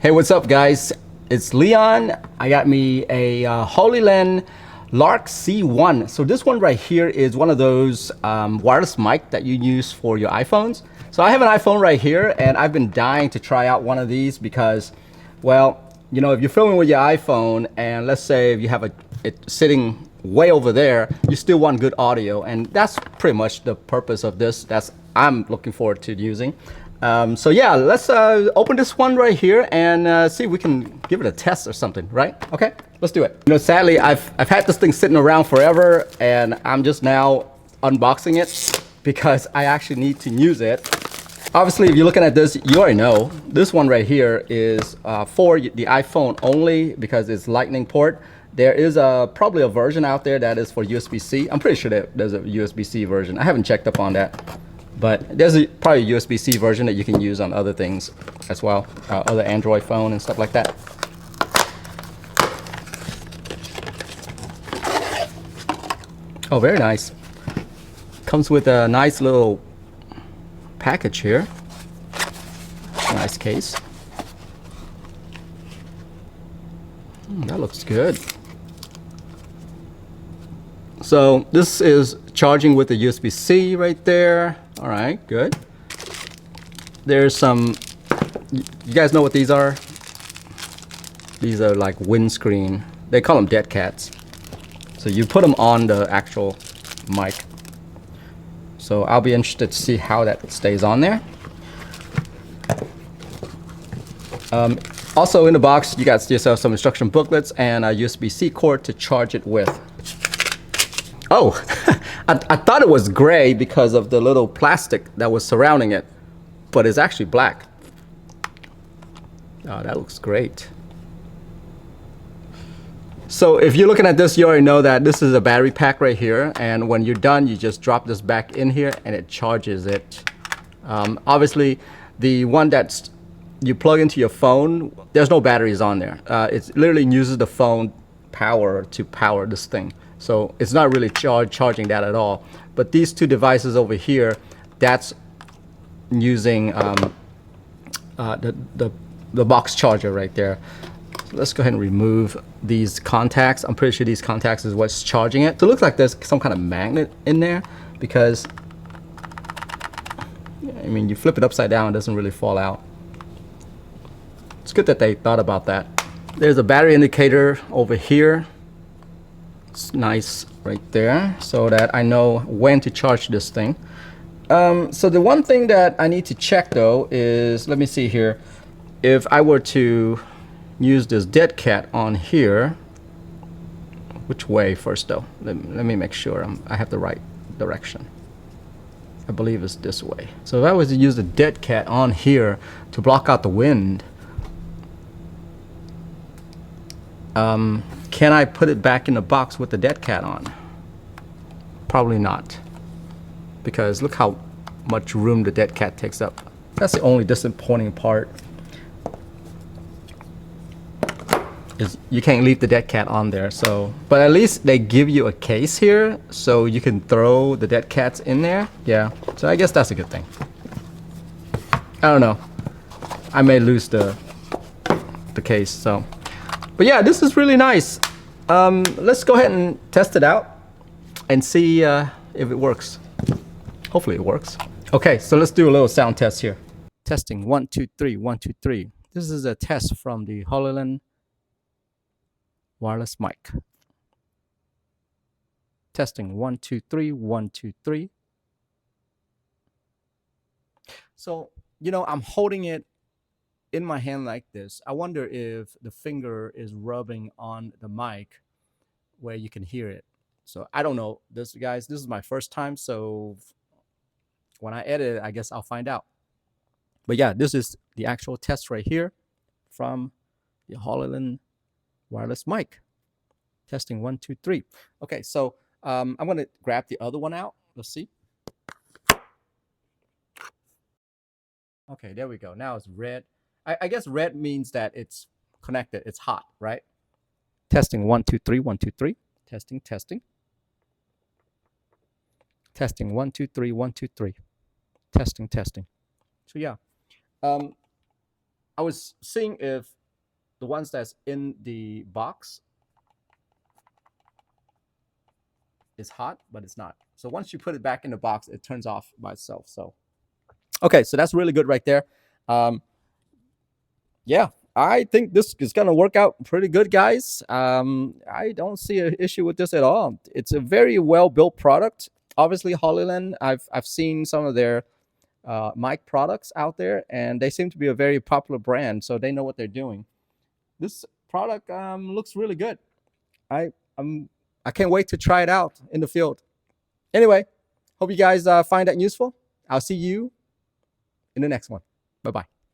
Hey, what's up, guys? It's Leon. I got me a Hollyland Lark C1. So this one right here is one of those wireless mic that you use for your iPhones. So I have an iPhone right here, and I've been dying to try out one of these because, well, you know, if you're filming with your iPhone, and let's say if you have it sitting way over there, you still want good audio, and that's pretty much the purpose of this. I'm looking forward to using. So yeah, let's open this one right here and see if we can give it a test or something, right? Okay, let's do it. You know, sadly, I've had this thing sitting around forever, and I'm just now unboxing it because I actually need to use it. Obviously, if you're looking at this, you already know this one right here is for the iPhone only because it's Lightning port. There is probably a version out there that is for USB-C. I'm pretty sure that there's a USB-C version. I haven't checked up on that. But there's probably a USB-C version that you can use on other things as well, other Android phone and stuff like that. Oh, very nice. Comes with a nice little package here. Nice case. That looks good. So this is charging with the USB-C right there. All right, good. There's some, you guys know what these are? These are like windscreen. They call them dead cats. So you put them on the actual mic. So I'll be interested to see how that stays on there. Also in the box, you got yourself some instruction booklets and a USB-C cord to charge it with. Oh, I thought it was gray because of the little plastic that was surrounding it, but it's actually black. Oh, that looks great. So if you're looking at this, you already know that this is a battery pack right here, and when you're done, you just drop this back in here and it charges it. Obviously, the one that's you plug into your phone, there's no batteries on there. It literally uses the phone power to power this thing. So it's not really charging that at all. But these two devices over here, that's using the box charger right there. So let's go ahead and remove these contacts. I'm pretty sure these contacts is what's charging it. So it looks like there's some kind of magnet in there because, I mean, you flip it upside down, it doesn't really fall out. It's good that they thought about that. There's a battery indicator over here. It's nice right there so that I know when to charge this thing. So the one thing that I need to check though is, let me see here, if I were to use this dead cat on here, which way first though? Let me make sure I have the right direction. I believe it's this way. So if I was to use the dead cat on here to block out the wind, can I put it back in the box with the dead cat on? Probably not, because look how much room the dead cat takes up. That's the only disappointing part, is you can't leave the dead cat on there. So, but at least they give you a case here so you can throw the dead cats in there. Yeah, so I guess that's a good thing. I don't know, I may lose the case. So, but yeah, this is really nice. Let's go ahead and test it out and see if it works. Hopefully it works. Okay, so let's do a little sound test here. Testing 1 2 3 1 2 3. This is a test from the Hollyland wireless mic. Testing 1 2 3 1 2 3. So, you know, I'm holding it in my hand like this. I wonder if the finger is rubbing on the mic where you can hear it. So I don't know this, guys. This is my first time, so when I edit it, I guess I'll find out. But yeah, this is the actual test right here from the Hollyland wireless mic. Testing 1 2 3. Okay, so I'm gonna grab the other one out. Let's see. Okay, there we go. Now it's red. I guess red means that it's connected. It's hot, right? Testing 1 2 3 1 2 3. Testing, testing. Testing 1 2 3 1 2 3. Testing, testing. So yeah, I was seeing if the ones that's in the box is hot, but it's not. So once you put it back in the box, it turns off by itself. So okay, so that's really good right there. Um, yeah, I think this is gonna work out pretty good, guys. I don't see an issue with this at all. It's a very well built product. Obviously, Hollyland. I've seen some of their mic products out there, and they seem to be a very popular brand, so they know what they're doing. This product looks really good. I I'm I can't wait to try it out in the field. Anyway, hope you guys find that useful. I'll see you in the next one. Bye bye.